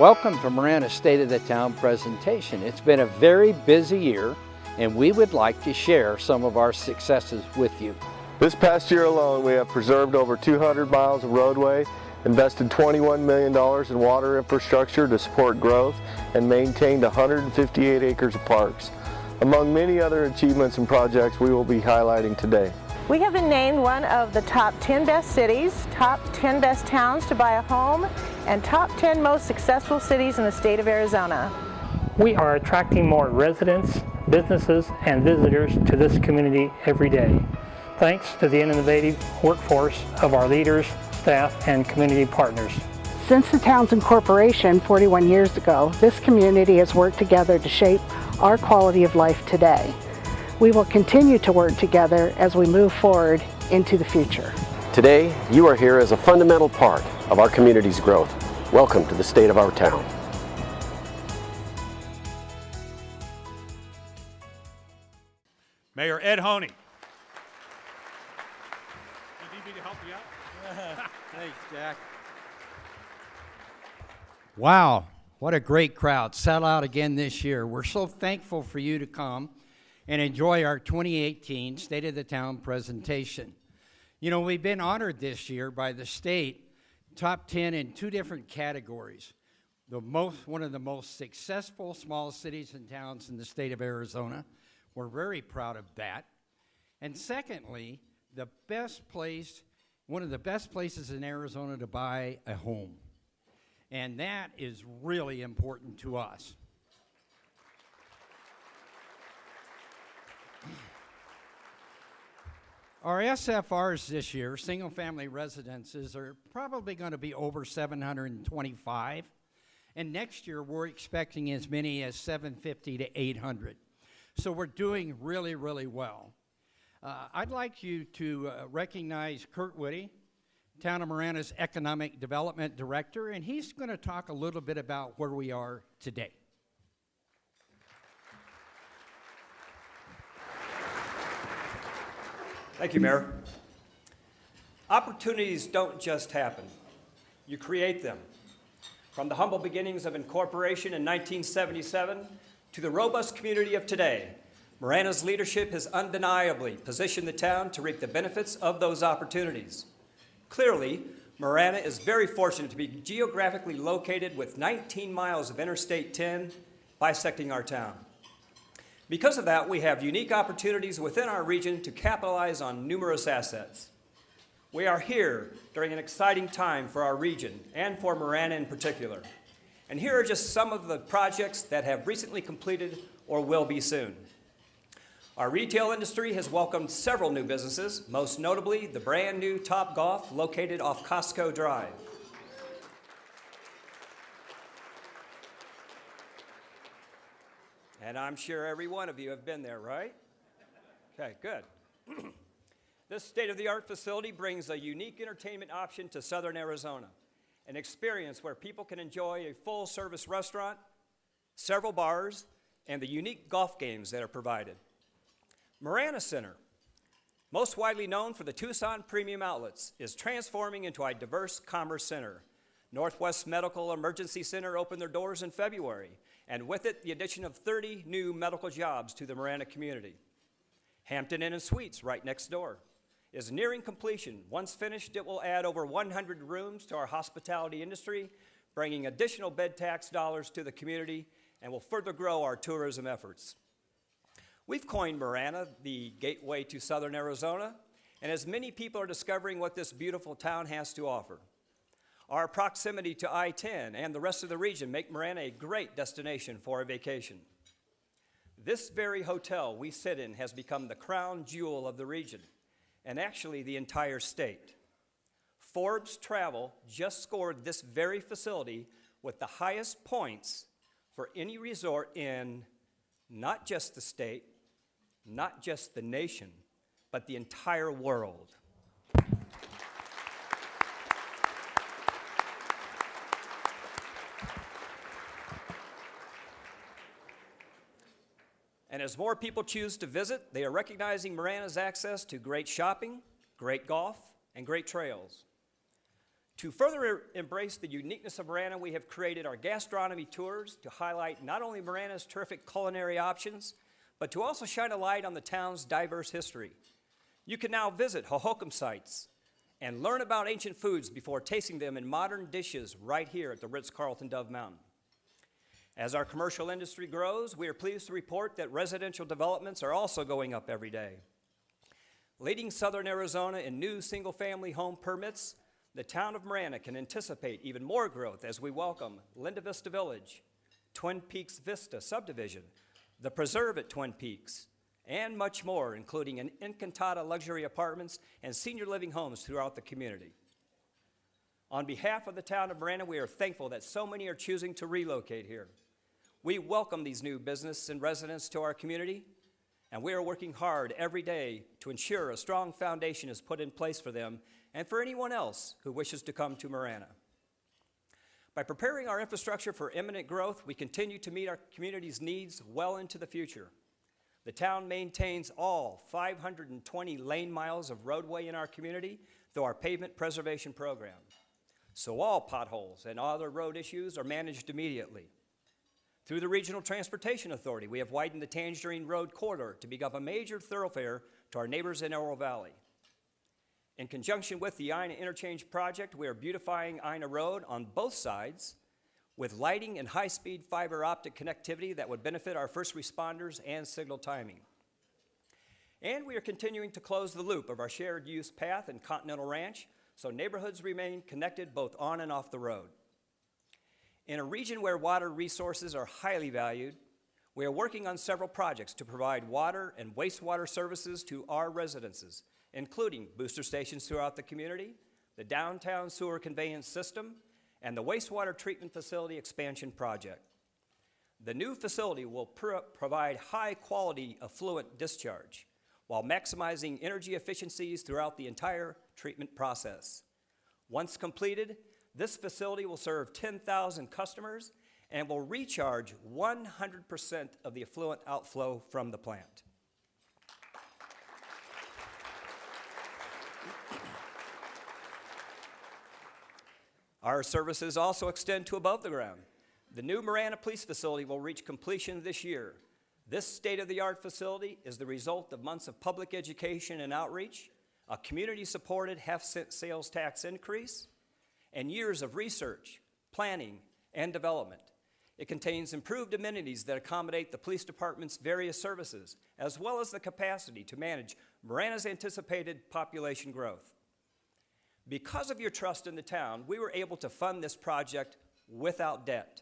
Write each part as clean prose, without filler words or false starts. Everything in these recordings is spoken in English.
Welcome to Marana's State of the Town presentation. It's been a very busy year, and we would like to share some of our successes with you. This past year alone, we have preserved over 200 miles of roadway, invested $21 million in water infrastructure to support growth, and maintained 158 acres of parks. Among many other achievements and projects we will be highlighting today. We have been named one of the top 10 best cities, top 10 best towns to buy a home, and top 10 most successful cities in the state of Arizona. We are attracting more residents, businesses, and visitors to this community every day, thanks to the innovative workforce of our leaders, staff, and community partners. Since the town's incorporation 41 years ago, this community has worked together to shape our quality of life today. We will continue to work together as we move forward into the future. Today, you are here as a fundamental part of our community's growth. Welcome to the state of our town. Mayor Ed Honi. You need me to help you out? Thanks, Jack. Wow, what a great crowd. Sell out again this year. We're so thankful for you to come and enjoy our 2018 State of the Town presentation. You know, we've been honored this year by the state, top 10 in 2 different categories. One of the most successful small cities and towns in the state of Arizona. We're very proud of that. And secondly, one of the best places in Arizona to buy a home. And that is really important to us. Our SFRs this year, single-family residences, are probably going to be over 725. And next year, we're expecting as many as 750 to 800. So we're doing really, really well. I'd like you to recognize Kurt Woody, Town of Marana's Economic Development Director, and he's going to talk a little bit about where we are today. Thank you, Mayor. Opportunities don't just happen. You create them. From the humble beginnings of incorporation in 1977 to the robust community of today, Marana's leadership has undeniably positioned the town to reap the benefits of those opportunities. Clearly, Marana is very fortunate to be geographically located with 19 miles of Interstate 10 bisecting our town. Because of that, we have unique opportunities within our region to capitalize on numerous assets. We are here during an exciting time for our region and for Marana in particular. And here are just some of the projects that have recently completed or will be soon. Our retail industry has welcomed several new businesses, most notably the brand new Top Golf located off Costco Drive. And I'm sure every one of you have been there, right? Okay, good. This state-of-the-art facility brings a unique entertainment option to southern Arizona, an experience where people can enjoy a full-service restaurant, several bars, and the unique golf games that are provided. Marana Center, most widely known for the Tucson Premium Outlets, is transforming into a diverse commerce center. Northwest Medical Emergency Center opened their doors in February, and with it, the addition of 30 new medical jobs to the Marana community. Hampton Inn and Suites, right next door, is nearing completion. Once finished, it will add over 100 rooms to our hospitality industry, bringing additional bed tax dollars to the community, and will further grow our tourism efforts. We've coined Marana the gateway to southern Arizona, and as many people are discovering what this beautiful town has to offer. Our proximity to I-10 and the rest of the region make Marana a great destination for a vacation. This very hotel we sit in has become the crown jewel of the region, and actually the entire state. Forbes Travel just scored this very facility with the highest points for any resort in not just the state, not just the nation, but the entire world. And as more people choose to visit, they are recognizing Marana's access to great shopping, great golf, and great trails. To further embrace the uniqueness of Marana, we have created our Gastronomy Tours to highlight not only Marana's terrific culinary options, but to also shine a light on the town's diverse history. You can now visit Hohokam sites and learn about ancient foods before tasting them in modern dishes right here at the Ritz-Carlton Dove Mountain. As our commercial industry grows, we are pleased to report that residential developments are also going up every day. Leading southern Arizona in new single-family home permits, the town of Marana can anticipate even more growth as we welcome Linda Vista Village, Twin Peaks Vista Subdivision, the Preserve at Twin Peaks, and much more, including an Encantada luxury apartments and senior living homes throughout the community. On behalf of the town of Marana, we are thankful that so many are choosing to relocate here. We welcome these new business and residents to our community, and we are working hard every day to ensure a strong foundation is put in place for them and for anyone else who wishes to come to Marana. By preparing our infrastructure for imminent growth, we continue to meet our community's needs well into the future. The town maintains all 520 lane miles of roadway in our community through our pavement preservation program. So all potholes and other road issues are managed immediately. Through the Regional Transportation Authority, we have widened the Tangerine Road corridor to become a major thoroughfare to our neighbors in Oro Valley. In conjunction with the Ina Interchange Project, we are beautifying Ina Road on both sides with lighting and high-speed fiber optic connectivity that would benefit our first responders and signal timing. And we are continuing to close the loop of our shared use path in Continental Ranch so neighborhoods remain connected both on and off the road. In a region where water resources are highly valued, we are working on several projects to provide water and wastewater services to our residences, including booster stations throughout the community, the downtown sewer conveyance system, and the wastewater treatment facility expansion project. The new facility will provide high-quality effluent discharge while maximizing energy efficiencies throughout the entire treatment process. Once completed, this facility will serve 10,000 customers and will recharge 100% of the effluent outflow from the plant. Our services also extend to above the ground. The new Marana Police Facility will reach completion this year. This state-of-the-art facility is the result of months of public education and outreach, a community-supported half-cent sales tax increase, and years of research, planning, and development. It contains improved amenities that accommodate the police department's various services, as well as the capacity to manage Marana's anticipated population growth. Because of your trust in the town, we were able to fund this project without debt.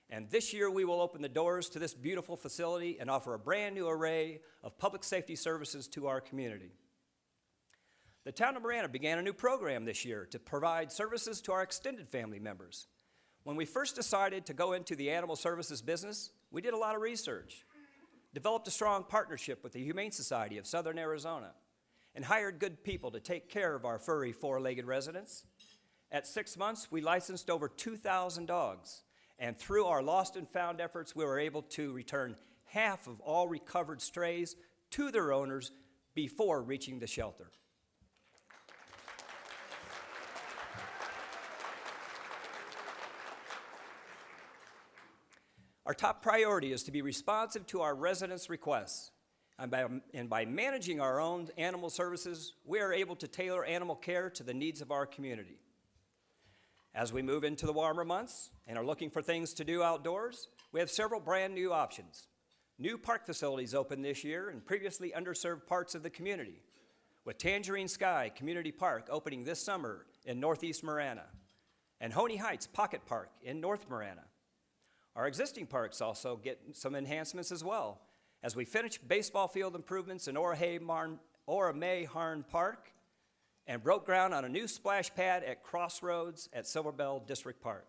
And this year we will open the doors to this beautiful facility and offer a brand new array of public safety services to our community. The town of Marana began a new program this year to provide services to our extended family members. When we first decided to go into the animal services business, we did a lot of research, developed a strong partnership with the Humane Society of Southern Arizona, and hired good people to take care of our furry four-legged residents. At 6 months, we licensed over 2,000 dogs, and through our lost and found efforts, we were able to return half of all recovered strays to their owners before reaching the shelter. Our top priority is to be responsive to our residents' requests. And by managing our own animal services, we are able to tailor animal care to the needs of our community. As we move into the warmer months and are looking for things to do outdoors, we have several brand new options. New park facilities opened this year in previously underserved parts of the community, with Tangerine Sky Community Park opening this summer in Northeast Marana, and Honi Heights Pocket Park in North Marana. Our existing parks also get some enhancements as well, as we finish baseball field improvements in Ora-May-Harn Park and broke ground on a new splash pad at Crossroads at Silver Bell District Park.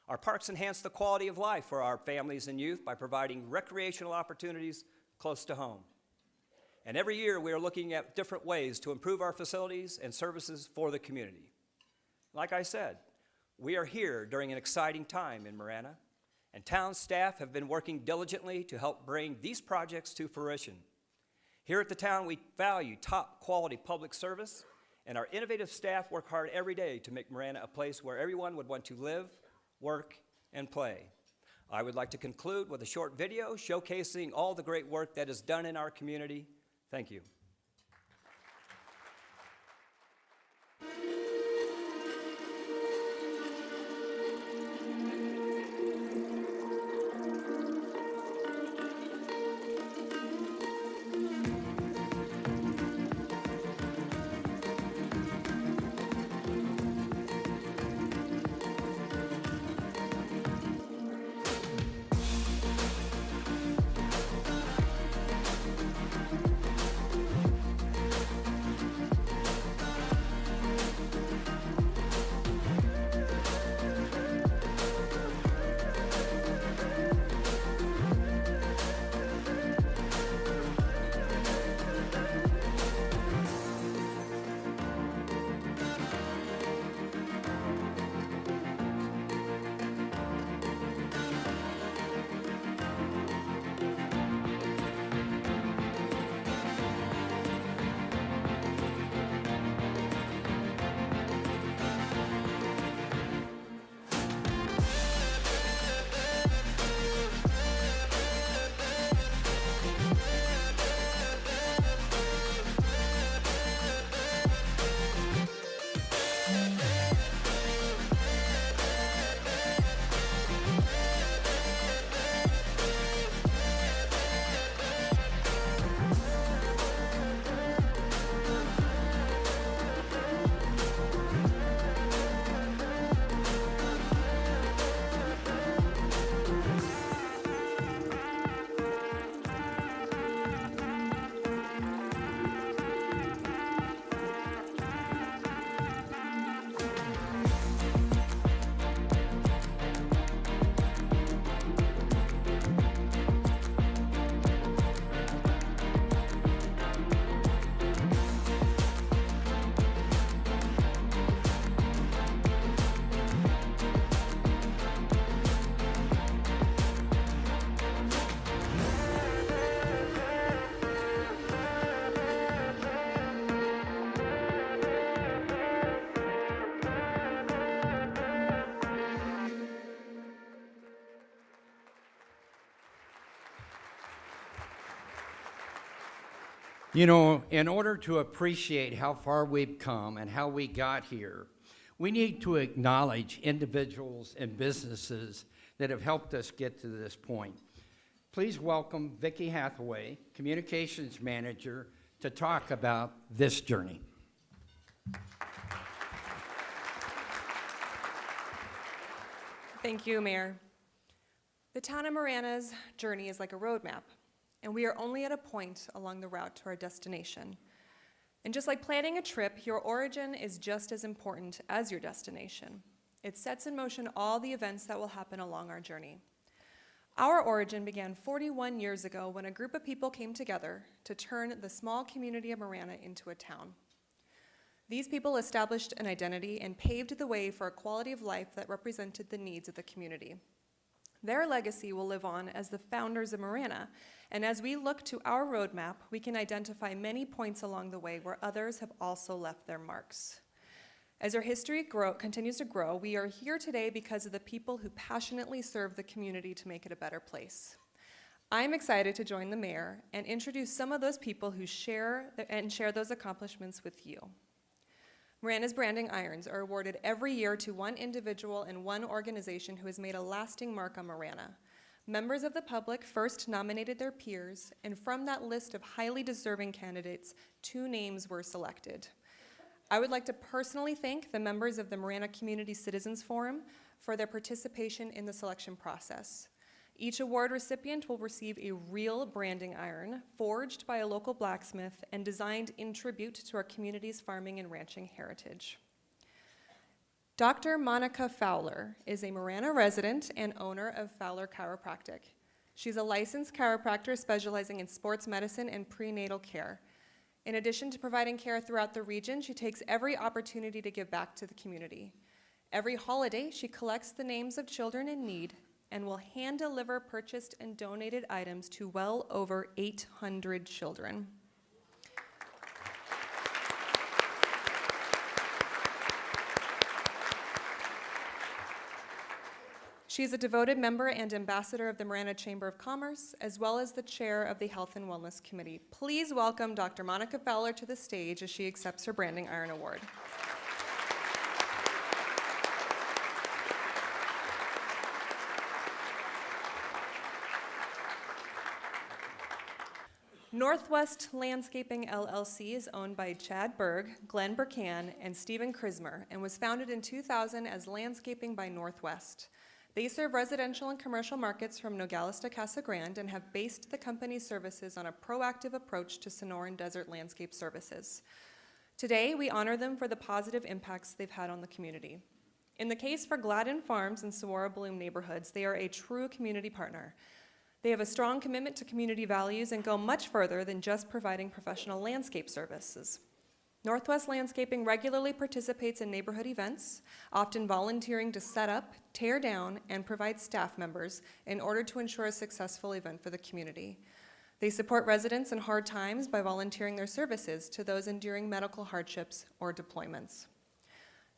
Our parks enhance the quality of life for our families and youth by providing recreational opportunities close to home. And every year we are looking at different ways to improve our facilities and services for the community. Like I said, we are here during an exciting time in Marana, and town staff have been working diligently to help bring these projects to fruition. Here at the town, we value top quality public service And our innovative staff work hard every day to make Marana a place where everyone would want to live, work, and play. I would like to conclude with a short video showcasing all the great work that is done in our community. Thank you. You know, in order to appreciate how far we've come and how we got here, we need to acknowledge individuals and businesses that have helped us get to this point. Please welcome Vicki Hathaway, Communications Manager, to talk about this journey. Thank you, Mayor. The Town of Marana's journey is like a roadmap, and we are only at a point along the route to our destination. And just like planning a trip, your origin is just as important as your destination. It sets in motion all the events that will happen along our journey. Our origin began 41 years ago when a group of people came together to turn the small community of Marana into a town. These people established an identity and paved the way for a quality of life that represented the needs of the community. Their legacy will live on as the founders of Marana, and as we look to our roadmap, we can identify many points along the way where others have also left their marks. As our history continues to grow, we are here today because of the people who passionately serve the community to make it a better place. I'm excited to join the mayor and introduce some of those people who share those accomplishments with you. Marana's branding irons are awarded every year to one individual and one organization who has made a lasting mark on Marana. Members of the public first nominated their peers, and from that list of highly deserving candidates, 2 names were selected. I would like to personally thank the members of the Marana Community Citizens Forum for their participation in the selection process. Each award recipient will receive a real branding iron, forged by a local blacksmith and designed in tribute to our community's farming and ranching heritage. Dr. Monica Fowler is a Marana resident and owner of Fowler Chiropractic. She's a licensed chiropractor specializing in sports medicine and prenatal care. In addition to providing care throughout the region, she takes every opportunity to give back to the community. Every holiday, she collects the names of children in need and will hand deliver purchased and donated items to well over 800 children. She is a devoted member and ambassador of the Marana Chamber of Commerce, as well as the chair of the Health and Wellness Committee. Please welcome Dr. Monica Fowler to the stage as she accepts her Branding Iron Award. Northwest Landscaping LLC is owned by Chad Berg, Glen Birkin, and Stephen Krismer, and was founded in 2000 as Landscaping by Northwest. They serve residential and commercial markets from Nogales to Casa Grande and have based the company's services on a proactive approach to Sonoran desert landscape services. Today, we honor them for the positive impacts they've had on the community. In the case for Gladden Farms and Saguaro Bloom neighborhoods, they are a true community partner. They have a strong commitment to community values and go much further than just providing professional landscape services. Northwest Landscaping regularly participates in neighborhood events, often volunteering to set up, tear down, and provide staff members in order to ensure a successful event for the community. They support residents in hard times by volunteering their services to those enduring medical hardships or deployments.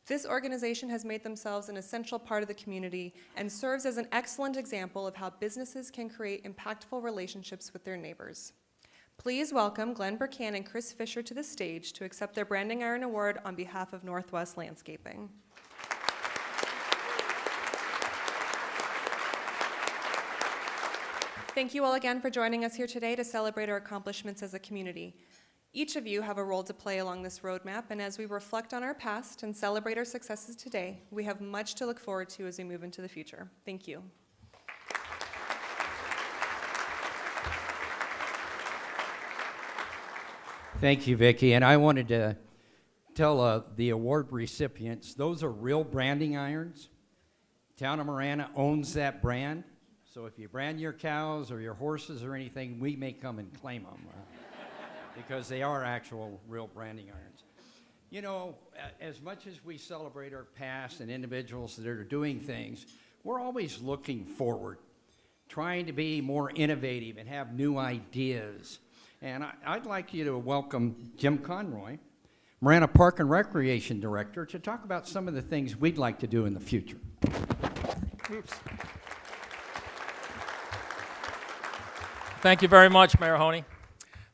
This organization has made themselves an essential part of the community and serves as an excellent example of how businesses can create impactful relationships with their neighbors. Please welcome Glen Birkin and Chris Fisher to the stage to accept their Branding Iron Award on behalf of Northwest Landscaping. Thank you all again for joining us here today to celebrate our accomplishments as a community. Each of you have a role to play along this roadmap, and as we reflect on our past and celebrate our successes today, we have much to look forward to as we move into the future. Thank you. Thank you, Vicki. And I wanted to tell the award recipients, those are real branding irons. Town of Marana owns that brand. So if you brand your cows or your horses or anything, we may come and claim them because they are actual real branding irons. You know, as much as we celebrate our past and individuals that are doing things, we're always looking forward, trying to be more innovative and have new ideas. And I'd like you to welcome Jim Conroy, Marana Park and Recreation Director, to talk about some of the things we'd like to do in the future. Oops. Thank you very much, Mayor Honi.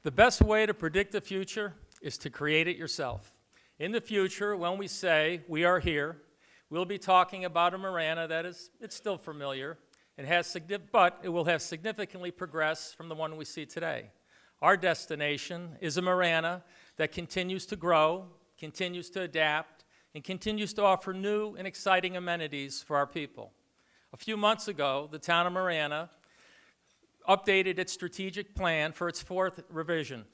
The best way to predict the future is to create it yourself. In the future, when we say we are here, we'll be talking about a Marana that it's still familiar, but it will have significantly progressed from the one we see today. Our destination is a Marana that continues to grow, continues to adapt, and continues to offer new and exciting amenities for our people. A few months ago, the town of Marana updated its strategic plan for its fourth revision.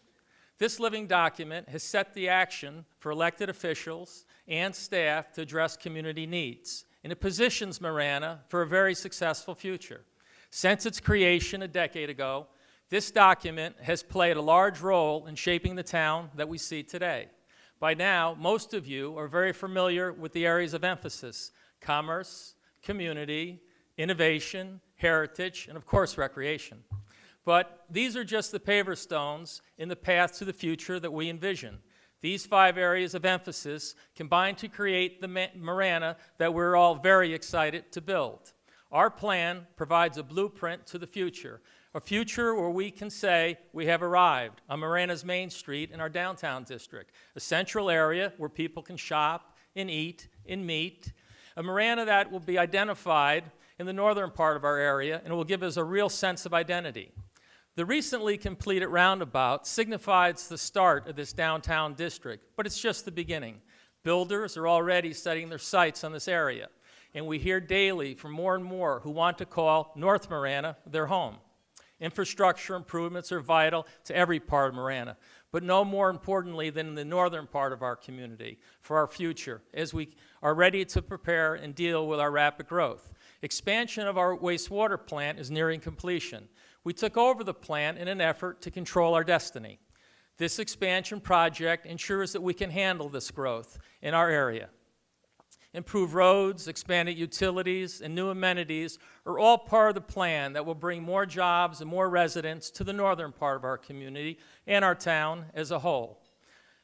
This living document has set the action for elected officials and staff to address community needs, and it positions Marana for a very successful future. Since its creation a decade ago, this document has played a large role in shaping the town that we see today. By now, most of you are very familiar with the areas of emphasis: commerce, community, innovation, heritage, and of course, recreation. But these are just the paver stones in the path to the future that we envision. These 5 areas of emphasis combine to create the Marana that we're all very excited to build. Our plan provides a blueprint to the future, a future where we can say we have arrived on Marana's Main Street in our downtown district, a central area where people can shop and eat and meet, a Marana that will be identified in the northern part of our area and will give us a real sense of identity. The recently completed roundabout signifies the start of this downtown district, but it's just the beginning. Builders are already setting their sights on this area, and we hear daily from more and more who want to call North Marana their home. Infrastructure improvements are vital to every part of Marana, but no more importantly than in the northern part of our community for our future as we are ready to prepare and deal with our rapid growth. Expansion of our wastewater plant is nearing completion. We took over the plant in an effort to control our destiny. This expansion project ensures that we can handle this growth in our area. Improved roads, expanded utilities, and new amenities are all part of the plan that will bring more jobs and more residents to the northern part of our community and our town as a whole.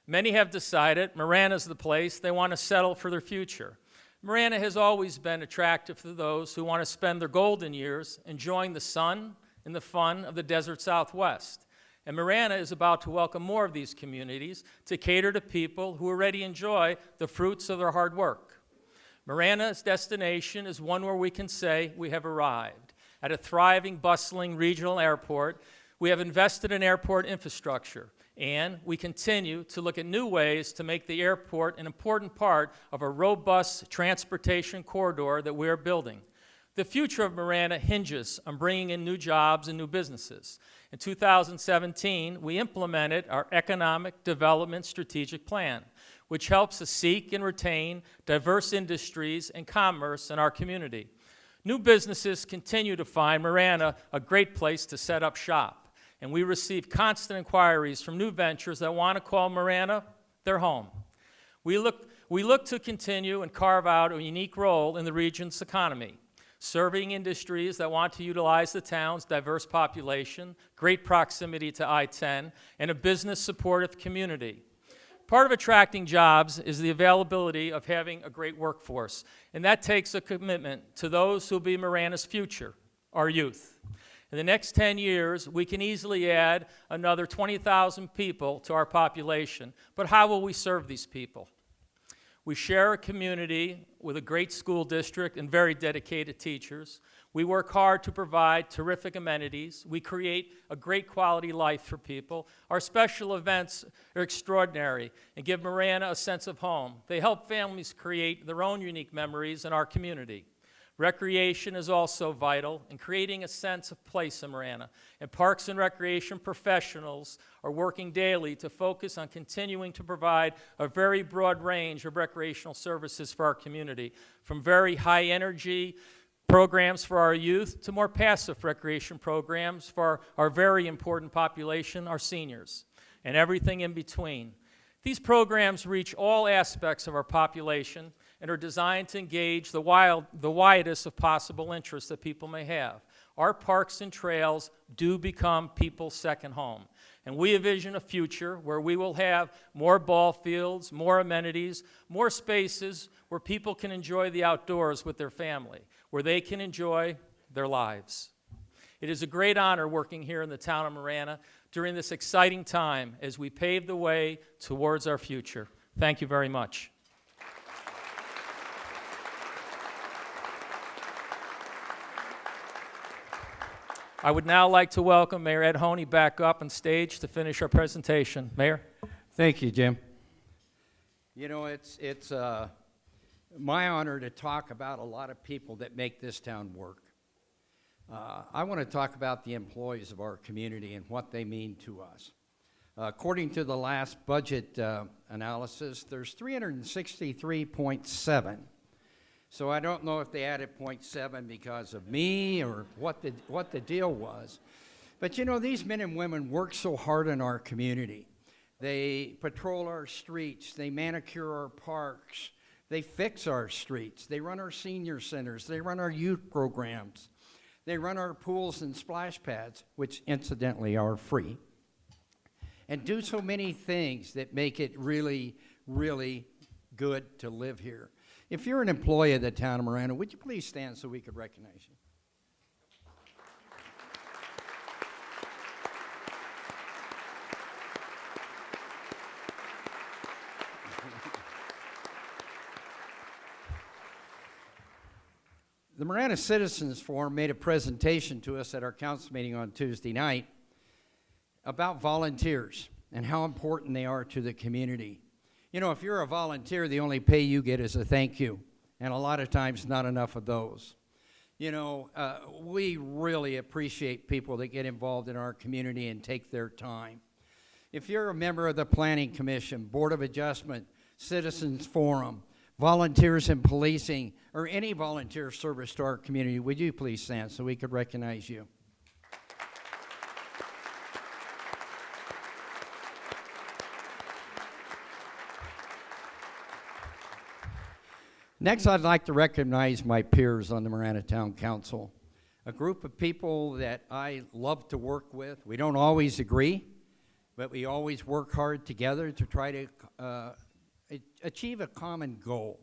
Many have decided Marana's the place they want to settle for their future. Marana has always been attractive to those who want to spend their golden years enjoying the sun and the fun of the desert Southwest. And Marana is about to welcome more of these communities to cater to people who already enjoy the fruits of their hard work. Marana's destination is one where we can say we have arrived. At a thriving, bustling regional airport, we have invested in airport infrastructure, and we continue to look at new ways to make the airport an important part of a robust transportation corridor that we are building. The future of Marana hinges on bringing in new jobs and new businesses. In 2017, we implemented our Economic Development Strategic Plan, which helps to seek and retain diverse industries and commerce in our community. New businesses continue to find Marana a great place to set up shop, and we receive constant inquiries from new ventures that want to call Marana their home. We look to continue and carve out a unique role in the region's economy, serving industries that want to utilize the town's diverse population, great proximity to I-10, and a business-supportive community. Part of attracting jobs is the availability of having a great workforce, and that takes a commitment to those who will be Marana's future, our youth. In the next 10 years, we can easily add another 20,000 people to our population, but how will we serve these people? We share a community with a great school district and very dedicated teachers. We work hard to provide terrific amenities. We create a great quality life for people. Our special events are extraordinary and give Marana a sense of home. They help families create their own unique memories in our community. Recreation is also vital in creating a sense of place in Marana, and Parks and Recreation professionals are working daily to focus on continuing to provide a very broad range of recreational services for our community, from very high energy programs for our youth to more passive recreation programs for our very important population, our seniors, and everything in between. These programs reach all aspects of our population and are designed to engage the widest of possible interests that people may have. Our parks and trails do become people's second home. And we envision a future where we will have more ball fields, more amenities, more spaces where people can enjoy the outdoors with their family, where they can enjoy their lives. It is a great honor working here in the town of Marana during this exciting time as we pave the way towards our future. Thank you very much. I would now like to welcome Mayor Ed Honi back up on stage to finish our presentation. Mayor? Thank you, Jim. You know, it's my honor to talk about a lot of people that make this town work. I want to talk about the employees of our community and what they mean to us. According to the last budget analysis, there's 363.7. So I don't know if they added 0.7 because of me or what the deal was. But you know, these men and women work so hard in our community. They patrol our streets, they manicure our parks, they fix our streets, they run our senior centers, they run our youth programs, they run our pools and splash pads, which incidentally are free, and do so many things that make it really, really good to live here. If you're an employee of the town of Marana, would you please stand so we could recognize you? The Marana Citizens Forum made a presentation to us at our council meeting on Tuesday night about volunteers and how important they are to the community. You know, if you're a volunteer, the only pay you get is a thank you, and a lot of times not enough of those. You know, we really appreciate people that get involved in our community and take their time. If you're a member of the Planning Commission, Board of Adjustment, Citizens Forum, volunteers in policing, or any volunteer service to our community, would you please stand so we could recognize you? Next, I'd like to recognize my peers on the Marana Town Council, a group of people that I love to work with. We don't always agree, but we always work hard together to try to achieve a common goal.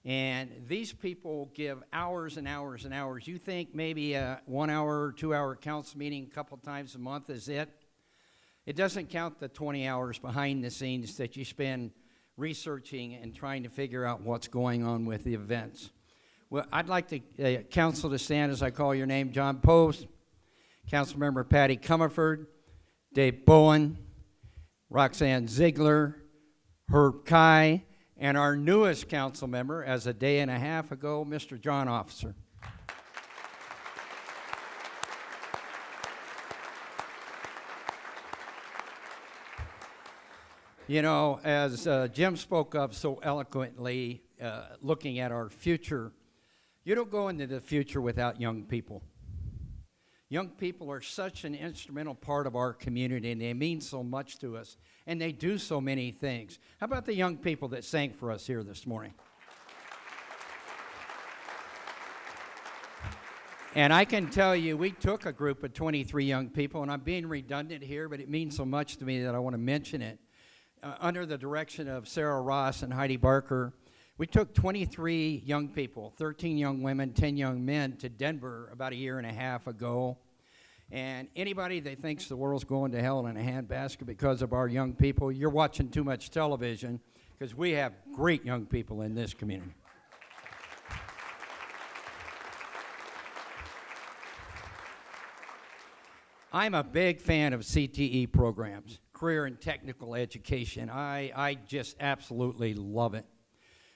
And these people give hours and hours and hours. You think maybe a 1 hour or 2 hour council meeting a couple times a month is it? It doesn't count the 20 hours behind the scenes that you spend researching and trying to figure out what's going on with the events. Well, I'd like the council to stand as I call your name. John Post, Councilmember Patty Comerford, Dave Bowen, Roxanne Ziegler, Herb Kai, and our newest council member, as a day and a half ago, Mr. John Officer. You know, as Jim spoke of so eloquently, looking at our future, you don't go into the future without young people. Young people are such an instrumental part of our community, and they mean so much to us, and they do so many things. How about the young people that sang for us here this morning? And I can tell you, we took a group of 23 young people, and I'm being redundant here, but it means so much to me that I want to mention it. Under the direction of Sarah Ross and Heidi Barker, we took 23 young people, 13 young women, 10 young men, to Denver about a year and a half ago. And anybody that thinks the world's going to hell in a handbasket because of our young people, you're watching too much television, because we have great young people in this community. I'm a big fan of CTE programs, career and technical education. I just absolutely love it.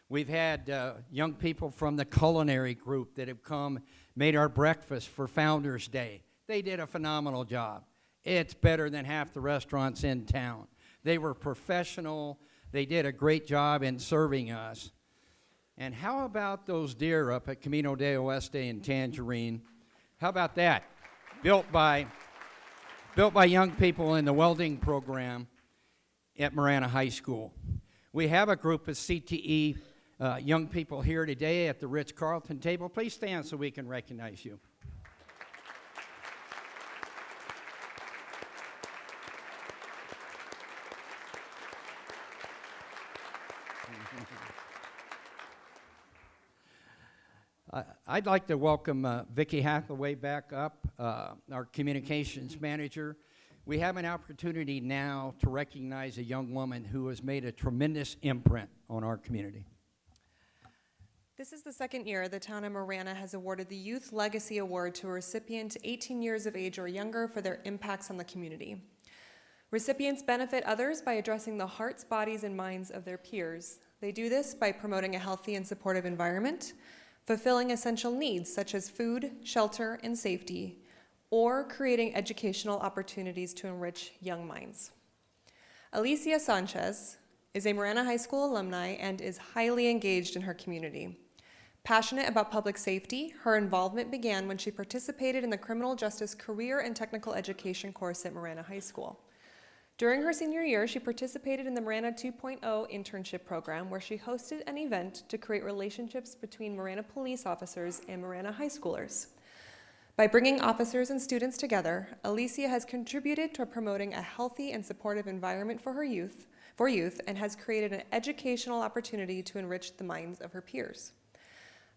We've had young people from the culinary group that have come, made our breakfast for Founders Day. They did a phenomenal job. It's better than half the restaurants in town. They were professional. They did a great job in serving us. And how about those deer up at Camino de Oeste in Tangerine? How about that? Built by young people in the welding program at Marana High School. We have a group of CTE young people here today at the Ritz-Carlton table. Please stand so we can recognize you. I'd like to welcome Vicki Hathaway back up, our communications manager. We have an opportunity now to recognize a young woman who has made a tremendous imprint on our community. This is the second year the Town of Marana has awarded the Youth Legacy Award to a recipient 18 years of age or younger for their impacts on the community. Recipients benefit others by addressing the hearts, bodies, and minds of their peers. They do this by promoting a healthy and supportive environment, fulfilling essential needs such as food, shelter, and safety, or creating educational opportunities to enrich young minds. Alicia Sanchez is a Marana High School alumni and is highly engaged in her community. Passionate about public safety, her involvement began when she participated in the Criminal Justice Career and Technical Education course at Marana High School. During her senior year, she participated in the Marana 2.0 internship program, where she hosted an event to create relationships between Marana police officers and Marana high schoolers. By bringing officers and students together, Alicia has contributed to promoting a healthy and supportive environment for youth, and has created an educational opportunity to enrich the minds of her peers.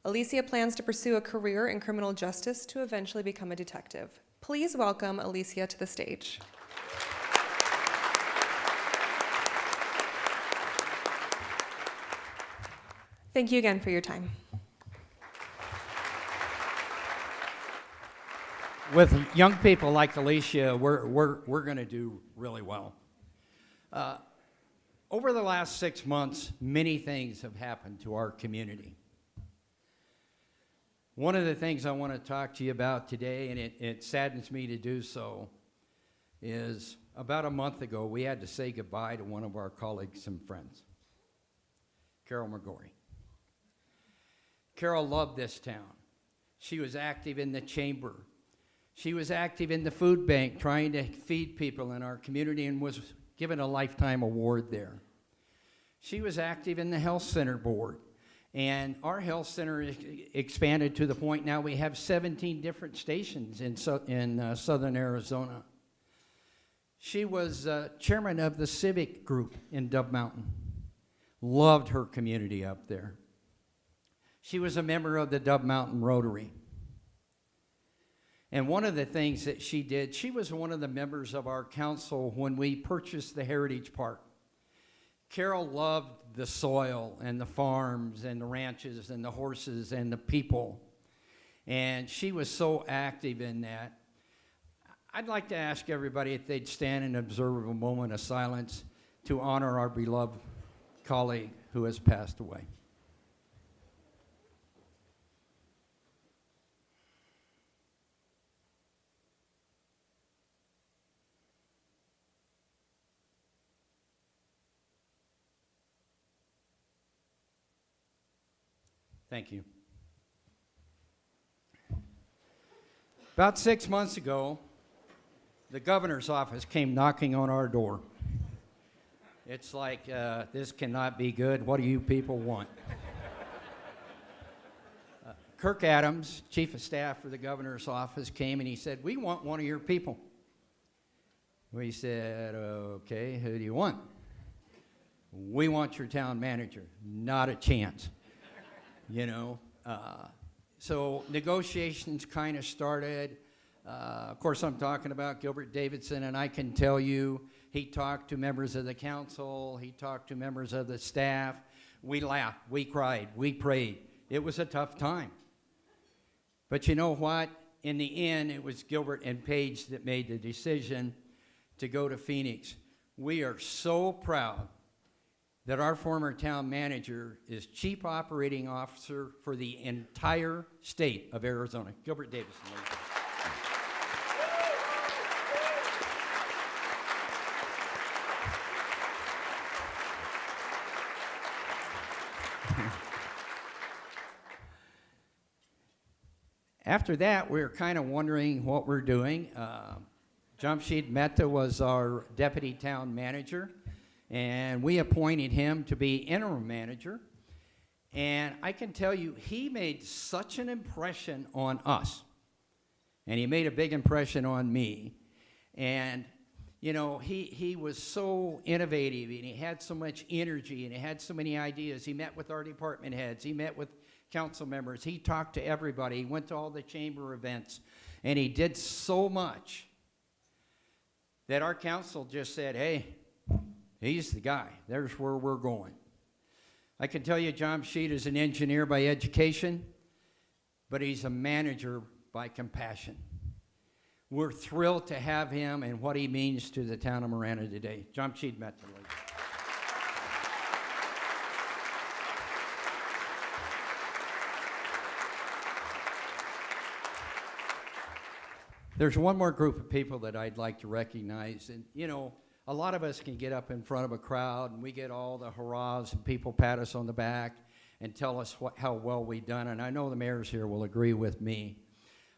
Alicia plans to pursue a career in criminal justice to eventually become a detective. Please welcome Alicia to the stage. Thank you again for your time. With young people like Alicia, we're going to do really well. Over the last 6 months, many things have happened to our community. One of the things I want to talk to you about today, and it saddens me to do so, is about a month ago, we had to say goodbye to one of our colleagues and friends, Carol McGorry. Carol loved this town. She was active in the chamber. She was active in the food bank, trying to feed people in our community, and was given a lifetime award there. She was active in the health center board, and our health center expanded to the point now we have 17 different stations in southern Arizona. She was chairman of the civic group in Dove Mountain. Loved her community up there. She was a member of the Dove Mountain Rotary. And one of the things that she did, she was one of the members of our council when we purchased the Heritage Park. Carol loved the soil and the farms and the ranches and the horses and the people. And she was so active in that. I'd like to ask everybody if they'd stand and observe a moment of silence to honor our beloved colleague who has passed away. Thank you. About 6 months ago, the governor's office came knocking on our door. It's like, this cannot be good. What do you people want? Kirk Adams, chief of staff for the governor's office, came and he said, we want one of your people. We said, okay, who do you want? We want your town manager. Not a chance. You know, so negotiations kind of started. Of course, I'm talking about Gilbert Davidson, and I can tell you he talked to members of the council, he talked to members of the staff. We laughed, we cried, we prayed. It was a tough time. But you know what? In the end, it was Gilbert and Paige that made the decision to go to Phoenix. We are so proud that our former town manager is chief operating officer for the entire state of Arizona. Gilbert Davidson. After that, we were kind of wondering what we're doing. Jamshid Mehta was our deputy town manager. And we appointed him to be interim manager. And I can tell you, he made such an impression on us. And he made a big impression on me. And, you know, he was so innovative, and he had so much energy, and he had so many ideas. He met with our department heads. He met with council members. He talked to everybody. He went to all the chamber events. And he did so much that our council just said, hey, he's the guy. There's where we're going. I can tell you Jamshid is an engineer by education, but he's a manager by compassion. We're thrilled to have him and what he means to the town of Marana today. Jamshid Mehta. There's one more group of people that I'd like to recognize. And, you know, a lot of us can get up in front of a crowd and we get all the hurrahs and people pat us on the back and tell us how well we've done. And I know the mayors here will agree with me.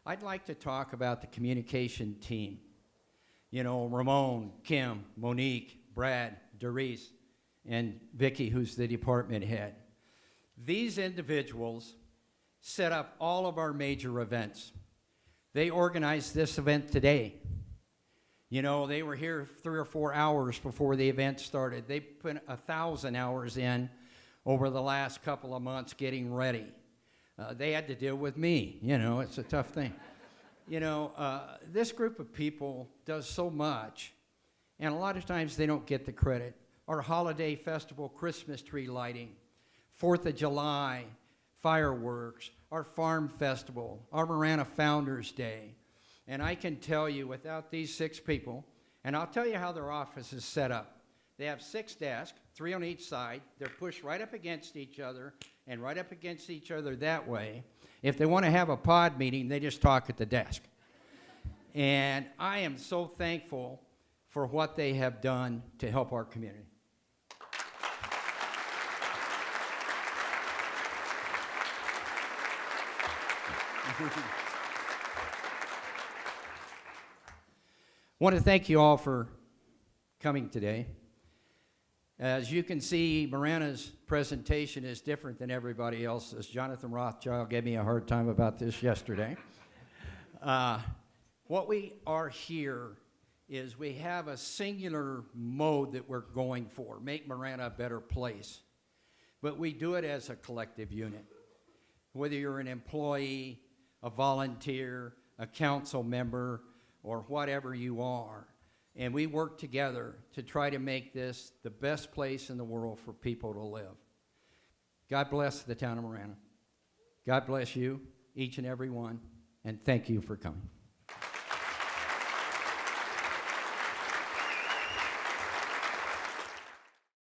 I'd like to talk about the communication team. You know, Ramon, Kim, Monique, Brad, Doris, and Vicki, who's the department head. These individuals set up all of our major events. They organized this event today. You know, they were here 3 or 4 hours before the event started. They put 1,000 hours in over the last couple of months getting ready. They had to deal with me. You know, it's a tough thing. You know, this group of people does so much, and a lot of times they don't get the credit. Our holiday festival, Christmas tree lighting, 4th of July, fireworks, our farm festival, our Marana Founders Day. And I can tell you, without these 6 people, and I'll tell you how their office is set up. They have 6 desks, 3 on each side. They're pushed right up against each other and right up against each other that way. If they want to have a pod meeting, they just talk at the desk. And I am so thankful for what they have done to help our community. I want to thank you all for coming today. As you can see, Marana's presentation is different than everybody else's. Jonathan Rothschild gave me a hard time about this yesterday. What we are here is we have a singular mode that we're going for, make Marana a better place. But we do it as a collective unit. whether you're an employee, a volunteer, a council member, or whatever you are. And we work together to try to make this the best place in the world for people to live. God bless the town of Marana. God bless you, each and every one, and thank you for coming.